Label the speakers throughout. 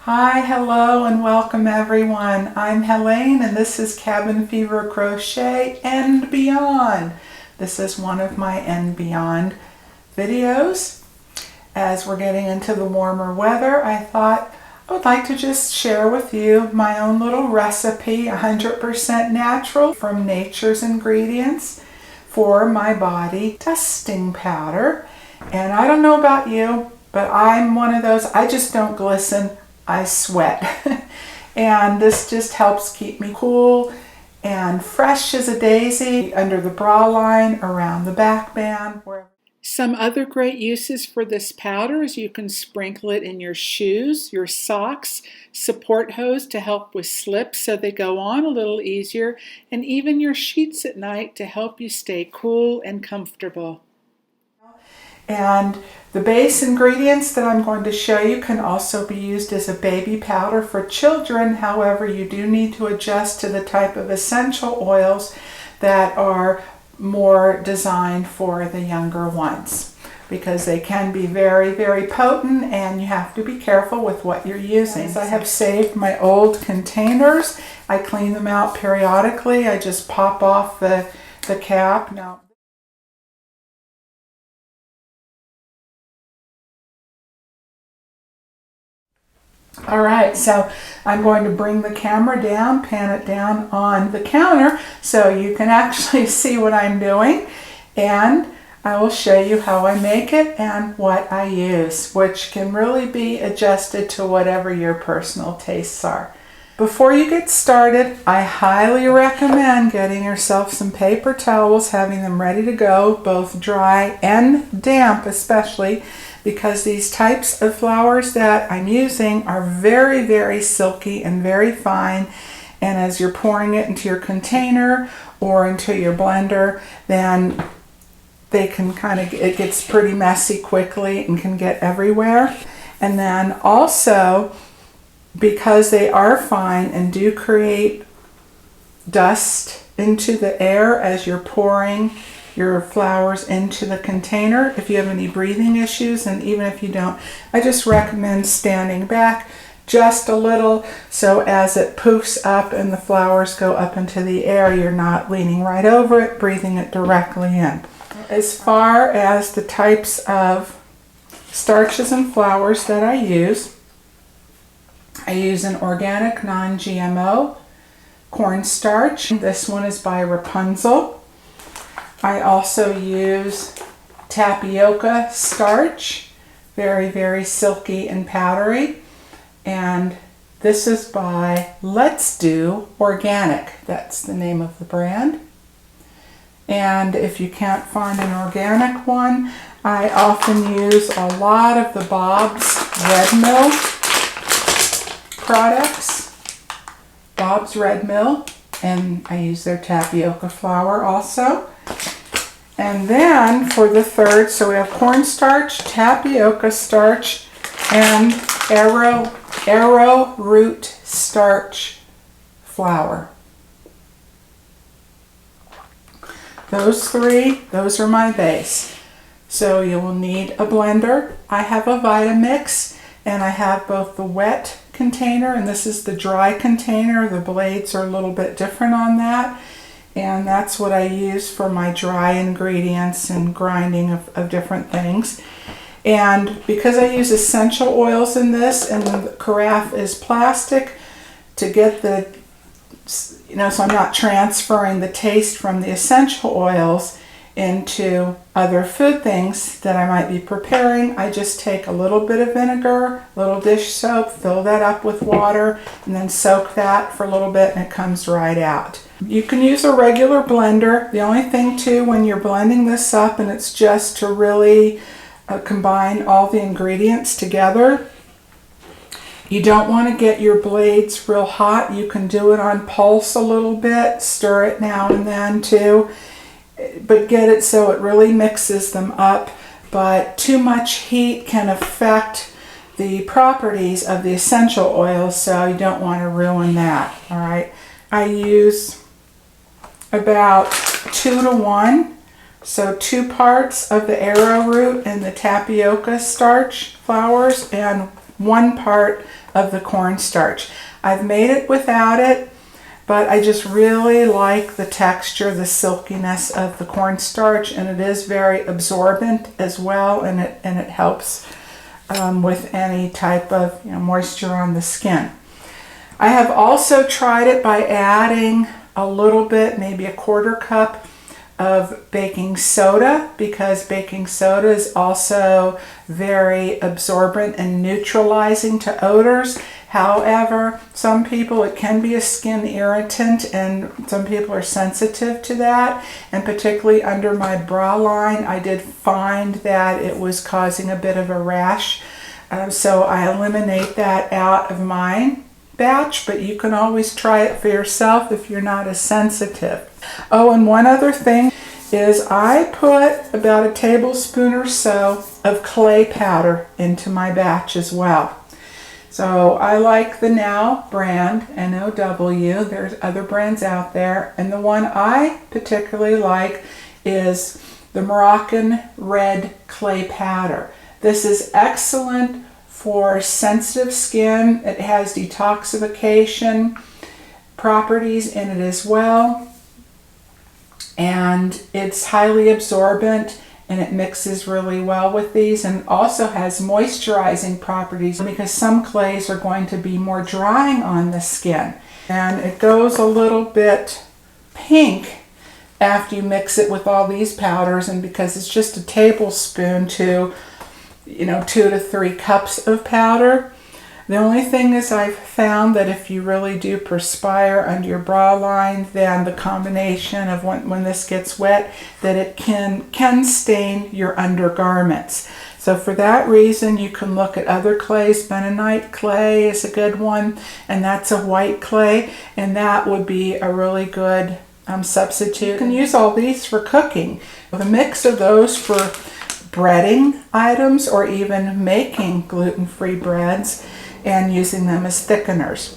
Speaker 1: Hi, hello, and welcome everyone. I'm Helene and this is Cabin Fever Crochet and Beyond. This is one of my and beyond videos. As we're getting into the warmer weather, I thought I would like to just share with you my own little recipe, 100% natural from nature's ingredients for my body dusting powder. And I don't know about you, but I'm one of those, I just don't glisten. I sweat. And this just helps keep me cool and fresh as a daisy under the bra line, around the back band. Some other great uses for this powder is you can sprinkle it in your shoes, your socks, support hose to help with slips so they go on a little easier, and even your sheets at night to help you stay cool and comfortable. And the base ingredients that I'm going to show you can also be used as a baby powder for children. However, you do need to adjust to the type of essential oils that are more designed for the younger ones, because they can be very, very potent and you have to be careful with what you're using. I have saved my old containers. I clean them out periodically. I just pop off the cap. Now, all right, so I'm going to bring the camera down, pan it down on the counter so you can actually see what I'm doing, and I will show you how I make it and what I use, which can really be adjusted to whatever your personal tastes are. Before you get started, I highly recommend getting yourself some paper towels, having them ready to go, both dry and damp especially, because these types of flowers that I'm using are very, very silky and very fine. And as you're pouring it into your container or into your blender, then they can it gets pretty messy quickly and can get everywhere. And then also, because they are fine and do create dust into the air as you're pouring your flowers into the container, if you have any breathing issues, and even if you don't, I just recommend standing back just a little so as it poofs up and the flowers go up into the air, you're not leaning right over it, breathing it directly in. As far as the types of starches and flours that I use an organic non-GMO cornstarch. This one is by Rapunzel. I also use tapioca starch, very, very silky and powdery. And this is by Let's Do Organic. That's the name of the brand. And if you can't find an organic one, I often use a lot of the Bob's Red Mill products. Bob's Red Mill, and I use their tapioca flour also. And then for the third, so we have cornstarch, tapioca starch, and arrowroot starch flour. Those three, those are my base. So you will need a blender. I have a Vitamix, and I have both the wet container, and this is the dry container. The blades are a little bit different on that. And that's what I use for my dry ingredients and grinding of different things. And because I use essential oils in this, and the carafe is plastic to get the, so I'm not transferring the taste from the essential oils into other food things that I might be preparing, I just take a little bit of vinegar, a little dish soap, fill that up with water, and then soak that for a little bit, and it comes right out. You can use a regular blender. The only thing too, when you're blending this up, and it's just to really combine all the ingredients together, you don't want to get your blades real hot. You can do it on pulse a little bit, stir it now and then too, but get it so it really mixes them up. But too much heat can affect the properties of the essential oils, so you don't want to ruin that. All right, I use about 2 to 1, so 2 parts of the arrowroot and the tapioca starch flours, and one part of the cornstarch. I've made it without it, but I just really like the texture, the silkiness of the cornstarch, and it is very absorbent as well, and it helps with any type of moisture on the skin. I have also tried it by adding a little bit, maybe a 1/4 cup of baking soda, because baking soda is also very absorbent and neutralizing to odors. However, some people, it can be a skin irritant, and some people are sensitive to that, and particularly under my bra line, I did find that it was causing a bit of a rash, so I eliminate that out of my batch, but you can always try it for yourself if you're not as sensitive. Oh, and one other thing is I put about a tablespoon or so of clay powder into my batch as well. So I like the Now brand, N-O-W. There's other brands out there, and the one I particularly like is the Moroccan Red Clay Powder. This is excellent for sensitive skin. It has detoxification properties in it as well, and it's highly absorbent, and it mixes really well with these, and also has moisturizing properties because some clays are going to be more drying on the skin. And it goes a little bit pink after you mix it with all these powders, and because it's just a tablespoon to 2 to 3 cups of powder. The only thing is I've found that if you really do perspire under your bra line, then the combination of when this gets wet, that it can stain your undergarments. So for that reason, you can look at other clays. Bentonite clay is a good one, and that's a white clay, and that would be a really good substitute. You can use all these for cooking. The mix of those for breading items, or even making gluten-free breads and using them as thickeners.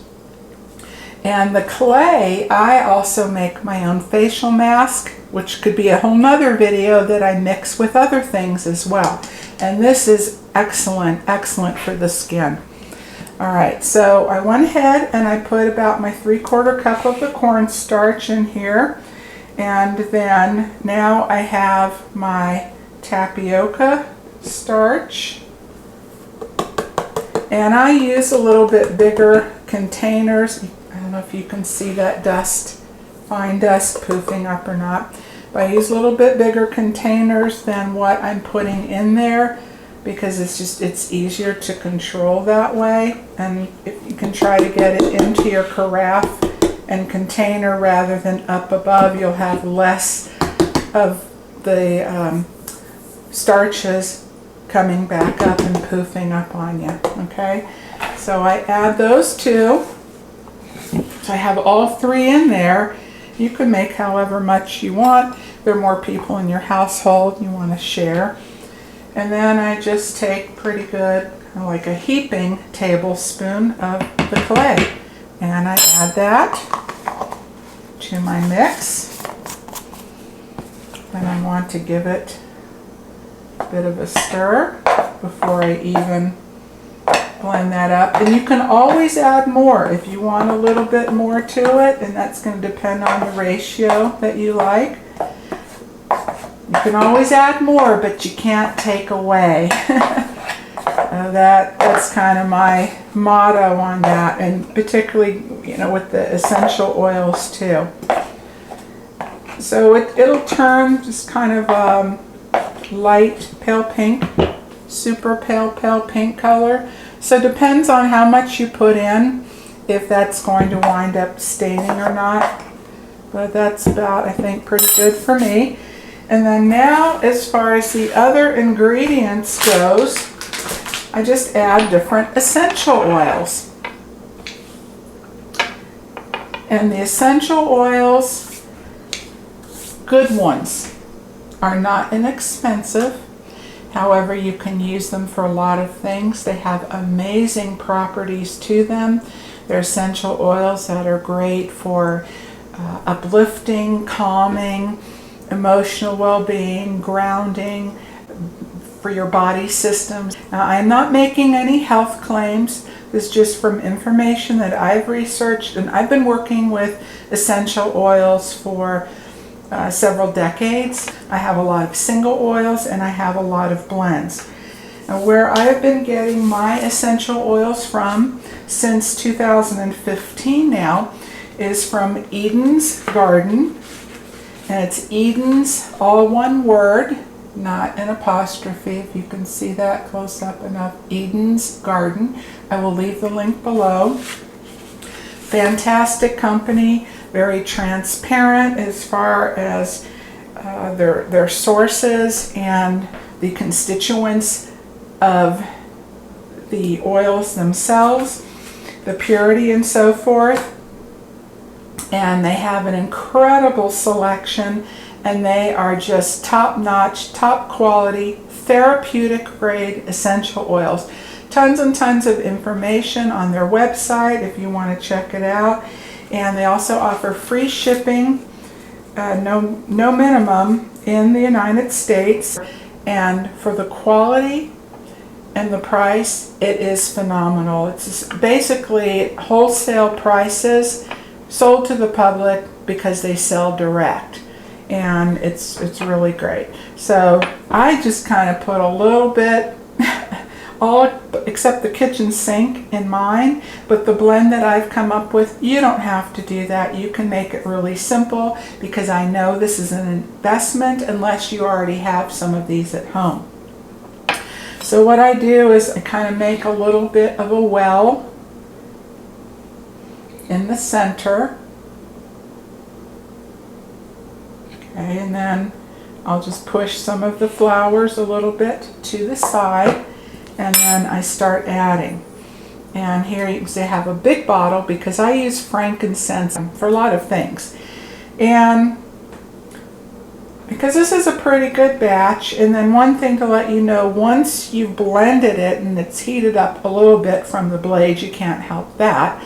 Speaker 1: And the clay, I also make my own facial mask, which could be a whole nother video that I mix with other things as well. And this is excellent for the skin. All right, so I went ahead and I put about my 3/4 cup of the cornstarch in here. And then now I have my tapioca starch, and I use a little bit bigger containers. I don't know if you can see that dust, fine dust poofing up or not, but I use a little bit bigger containers than what I'm putting in there, because it's easier to control that way. And if you can try to get it into your carafe and container rather than up above, you'll have less of the starches coming back up and poofing up on you. Okay, so I add those two. So I have all 3 in there. You can make however much you want. There are more people in your household you want to share. And then I just take pretty good, kind of like a heaping tablespoon of the clay, and I add that to my mix. And I want to give it a bit of a stir before I even blend that up. And you can always add more if you want a little bit more to it, and that's going to depend on the ratio that you like. You can always add more, but you can't take away. That's kind of my motto on that, and particularly with the essential oils too. So it'll turn just kind of light pale pink, super pale pink color. So it depends on how much you put in, if that's going to wind up staining or not. But that's about, I think, pretty good for me. And then now, as far as the other ingredients goes, I just add different essential oils. And the essential oils, good ones, are not inexpensive. However, you can use them for a lot of things. They have amazing properties to them. They're essential oils that are great for uplifting, calming, emotional well-being, grounding, for your body systems. Now, I'm not making any health claims. This is just from information that I've researched, and I've been working with essential oils for several decades. I have a lot of single oils and I have a lot of blends. Now, where I've been getting my essential oils from since 2015 now is from Eden's Garden, and it's Eden's, all one word, not an apostrophe, if you can see that close up enough. Eden's Garden. I will leave the link below. Fantastic company, very transparent as far as their sources and the constituents of the oils themselves, the purity and so forth. And they have an incredible selection, and they are just top-notch, top quality, therapeutic grade essential oils. Tons and tons of information on their website if you want to check it out. And they also offer free shipping, no minimum, in the United States. And for the quality and the price, it is phenomenal. It's basically wholesale prices sold to the public because they sell direct, and it's really great. So I just kind of put a little bit, all except the kitchen sink in mine, but the blend that I've come up with, you don't have to do that. You can make it really simple, because I know this is an investment unless you already have some of these at home. So what I do is I kind of make a little bit of a well in the center. Okay, and then I'll just push some of the flowers a little bit to the side, and then I start adding. And here you can see I have a big bottle because I use frankincense for a lot of things. And because this is a pretty good batch, and then one thing to let you know, once you've blended it and it's heated up a little bit from the blade, you can't help that.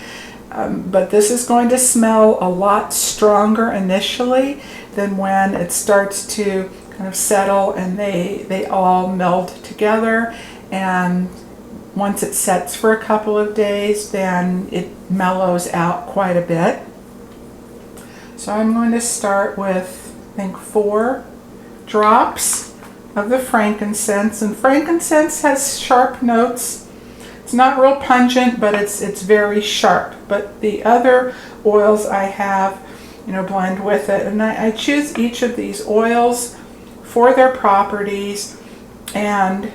Speaker 1: But this is going to smell a lot stronger initially than when it starts to kind of settle and they all meld together. And once it sets for a couple of days, then it mellows out quite a bit. So I'm going to start with, I think, 4 drops of the frankincense. And frankincense has sharp notes. It's not real pungent, but it's very sharp. But the other oils I have, blend with it. And I choose each of these oils for their properties and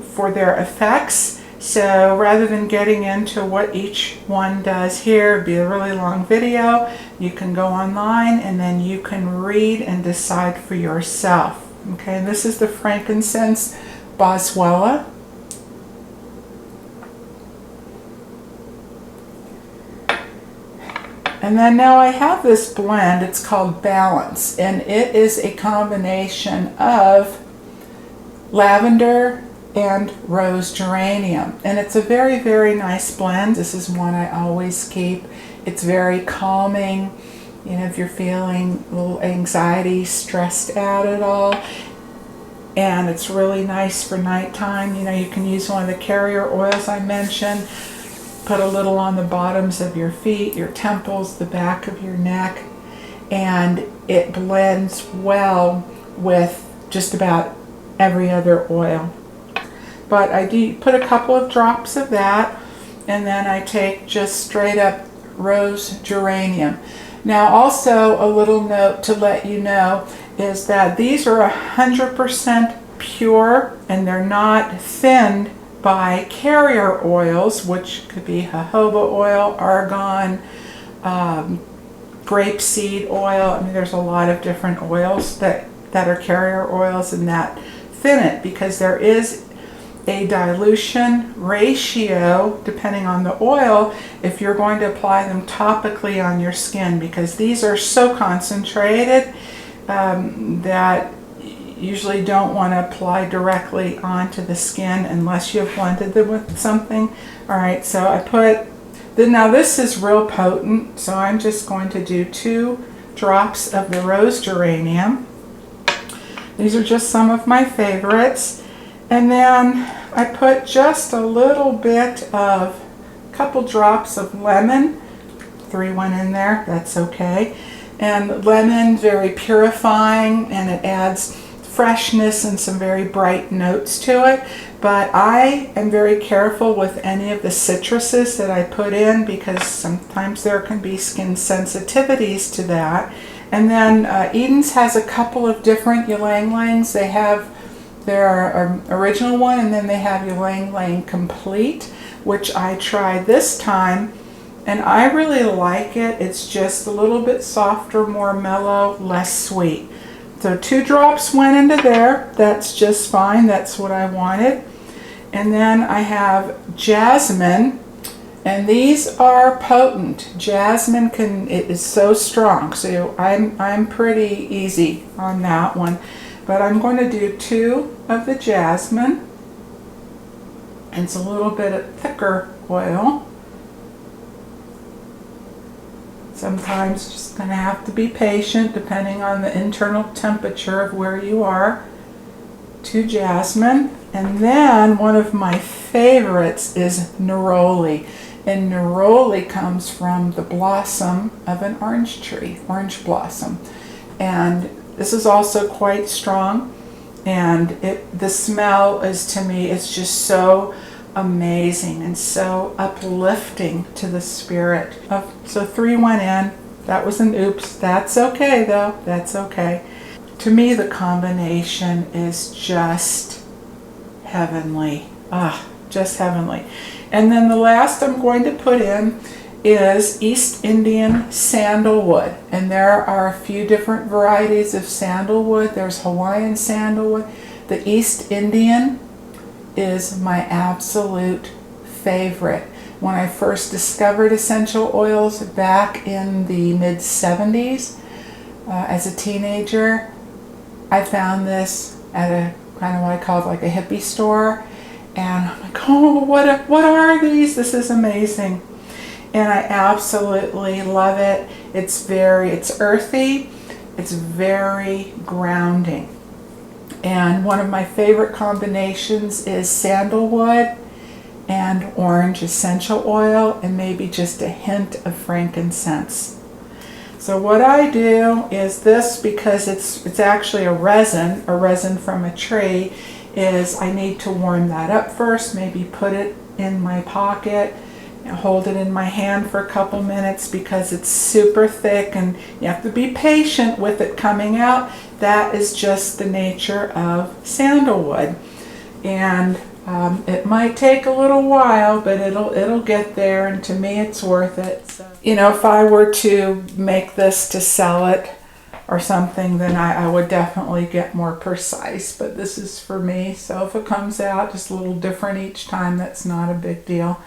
Speaker 1: for their effects. So rather than getting into what each one does here, it'd be a really long video, you can go online and then you can read and decide for yourself. Okay, and this is the frankincense Boswellia. And then now I have this blend, it's called Balance, and it is a combination of lavender and rose geranium. And it's a very, very nice blend. This is one I always keep. It's very calming, if you're feeling a little anxiety, stressed out at all. And it's really nice for nighttime. You can use one of the carrier oils I mentioned. Put a little on the bottoms of your feet, your temples, the back of your neck, and it blends well with just about every other oil. But I do put a couple of drops of that, and then I take just straight up rose geranium. Now also a little note to let you know is that these are 100% pure, and they're not thinned by carrier oils, which could be jojoba oil, argan, grapeseed oil. I mean, there's a lot of different oils that are carrier oils and that thin it, because there is a dilution ratio depending on the oil if you're going to apply them topically on your skin, because these are so concentrated that usually don't want to apply directly onto the skin unless you've blended them with something. Alright, so I put, now this is real potent, so I'm just going to do 2 drops of the rose geranium. These are just some of my favorites. And then I put just a little bit of, a couple drops of lemon. 3 went in there, that's okay. And lemon, very purifying, and it adds freshness and some very bright notes to it. But I am very careful with any of the citruses that I put in because sometimes there can be skin sensitivities to that. And then Eden's has a couple of different ylang yangs. They have their original one, and then they have ylang ylang complete, which I tried this time, and I really like it. It's just a little bit softer, more mellow, less sweet. So 2 drops went into there. That's just fine. That's what I wanted. And then I have jasmine, and these are potent. Jasmine it is so strong, so I'm pretty easy on that one. But I'm going to do 2 of the jasmine. It's a little bit of thicker oil. Sometimes just going to have to be patient depending on the internal temperature of where you are. 2 jasmine. And then one of my favorites is neroli. And neroli comes from the blossom of an orange tree, orange blossom. And this is also quite strong. And the smell is, to me, it's just so amazing and so uplifting to the spirit. So 3 went in. That was an oops. That's okay though. That's okay. To me, the combination is just heavenly. Just heavenly. And then the last I'm going to put in is East Indian sandalwood. And there are a few different varieties of sandalwood. There's Hawaiian sandalwood. The East Indian is my absolute favorite. When I first discovered essential oils back in the mid-70s, as a teenager, I found this at a kind of what I call like a hippie store, and I'm like, oh, what are these? This is amazing. And I absolutely love it. It's earthy, it's very grounding. And one of my favorite combinations is sandalwood and orange essential oil, and maybe just a hint of frankincense. So what I do is this, because it's actually a resin from a tree, is I need to warm that up first, maybe put it in my pocket, hold it in my hand for a couple minutes because it's super thick and you have to be patient with it coming out. That is just the nature of sandalwood. And it might take a little while, but it'll get there, and to me it's worth it. So, you know, if I were to make this to sell it or something, then I would definitely get more precise, but this is for me. So if it comes out just a little different each time, that's not a big deal.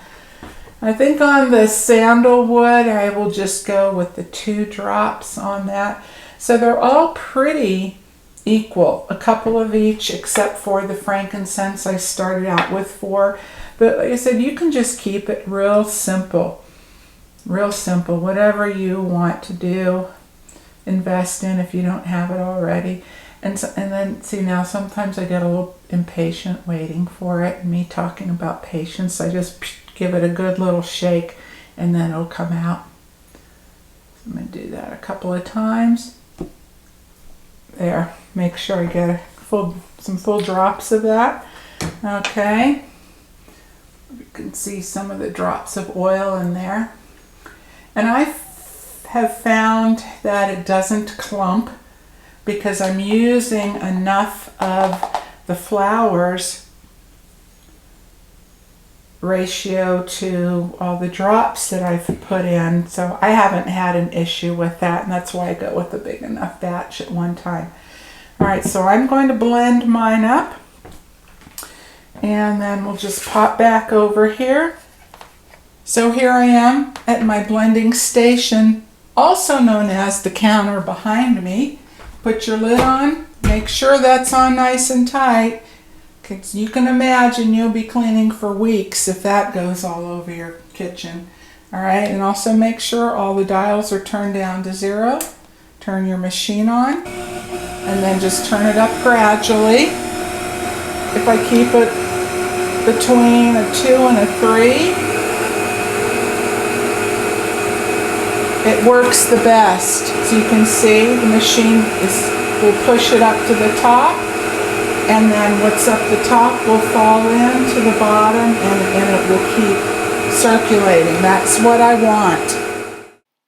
Speaker 1: I think on the sandalwood, I will just go with the 2 drops on that. So they're all pretty equal, a couple of each, except for the frankincense I started out with 4. But like I said, you can just keep it real simple, whatever you want to do, invest in if you don't have it already. And then see, now sometimes I get a little impatient waiting for it, and me talking about patience, I just give it a good little shake and then it'll come out. I'm going to do that a couple of times. There, make sure I get some full drops of that. Okay, you can see some of the drops of oil in there. And I have found that it doesn't clump because I'm using enough of the flowers ratio to all the drops that I've put in, so I haven't had an issue with that, and that's why I go with a big enough batch at one time. Alright, so I'm going to blend mine up, and then we'll just pop back over here. So here I am at my blending station, also known as the counter behind me. Put your lid on, make sure that's on nice and tight. You can imagine you'll be cleaning for weeks if that goes all over your kitchen. Alright, and also make sure all the dials are turned down to 0. Turn your machine on, and then just turn it up gradually. if I keep it between a 2 and a 3, it works the best. So you can see the machine will push it up to the top, and then what's up the top will fall into the bottom, and it will keep circulating. That's what I want.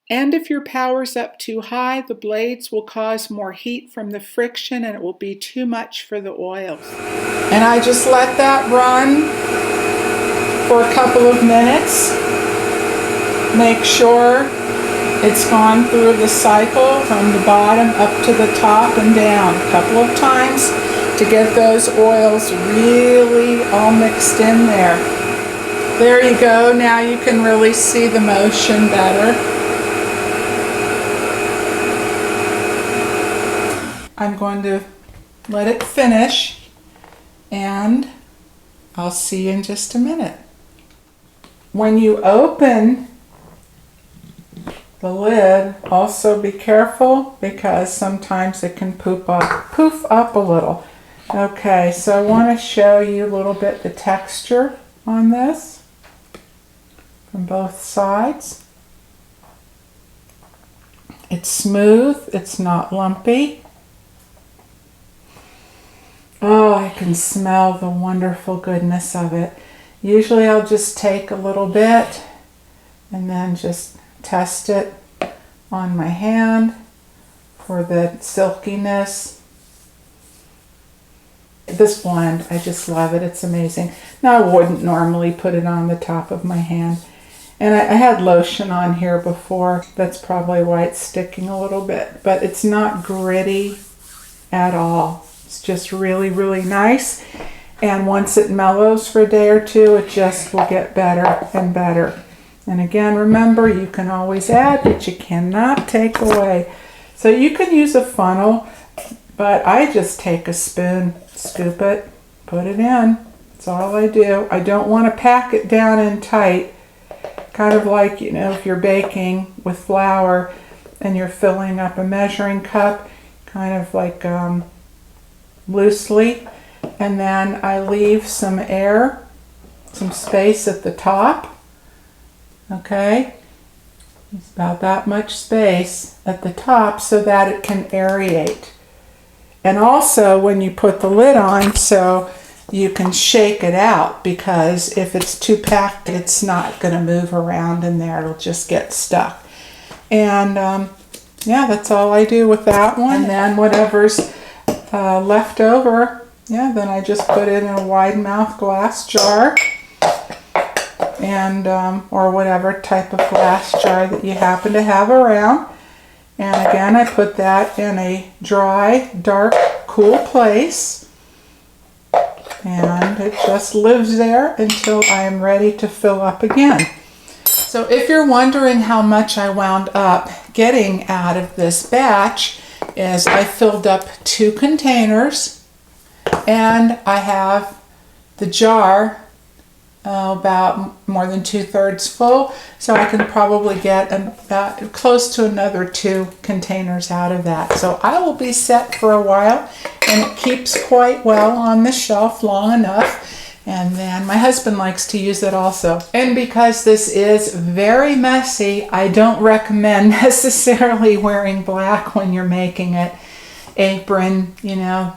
Speaker 1: And if your power's up too high, the blades will cause more heat from the friction, and it will be too much for the oils. And I just let that run for a couple of minutes. Make sure it's gone through the cycle from the bottom up to the top and down a couple of times to get those oils really all mixed in there. There you go. Now you can really see the motion better. I'm going to let it finish, and I'll see you in just a minute. When you open the lid, also be careful because sometimes it can poof up a little. Okay, so I want to show you a little bit the texture on this from both sides. It's smooth, it's not lumpy. Oh, I can smell the wonderful goodness of it. Usually I'll just take a little bit and then just test it on my hand for the silkiness. This blend, I just love it. It's amazing. Now, I wouldn't normally put it on the top of my hand. And I had lotion on here before. That's probably why it's sticking a little bit. But it's not gritty at all. It's just really, really nice. And once it mellows for a day or two, it just will get better and better. And again, remember, you can always add, but you cannot take away. So you can use a funnel, but I just take a spoon, scoop it, put it in. That's all I do. I don't want to pack it down in tight, kind of like, you know, if you're baking with flour and you're filling up a measuring cup, kind of like loosely. And then I leave some air, some space at the top. Okay, it's about that much space at the top so that it can aerate. And also when you put the lid on, so you can shake it out, because if it's too packed, it's not going to move around in there. It'll just get stuck. And yeah, that's all I do with that one. And then whatever's left over, yeah, then I just put it in a wide mouth glass jar. And or whatever type of glass jar that you happen to have around. And again, I put that in a dry, dark, cool place. And it just lives there until I am ready to fill up again. So if you're wondering how much I wound up getting out of this batch, is I filled up 2 containers, and I have the jar about more than 2/3 full, so I can probably get about close to another 2 containers out of that. So I will be set for a while, and it keeps quite well on the shelf long enough. And then my husband likes to use it also. And because this is very messy, I don't recommend necessarily wearing black when you're making it. Apron, you know,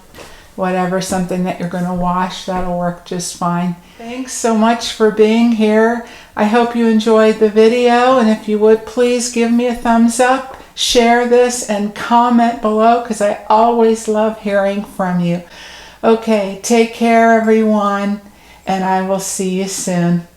Speaker 1: whatever, something that you're going to wash, that'll work just fine. Thanks so much for being here. I hope you enjoyed the video, and if you would, please give me a thumbs up, share this, and comment below, because I always love hearing from you. Okay, take care everyone, and I will see you soon.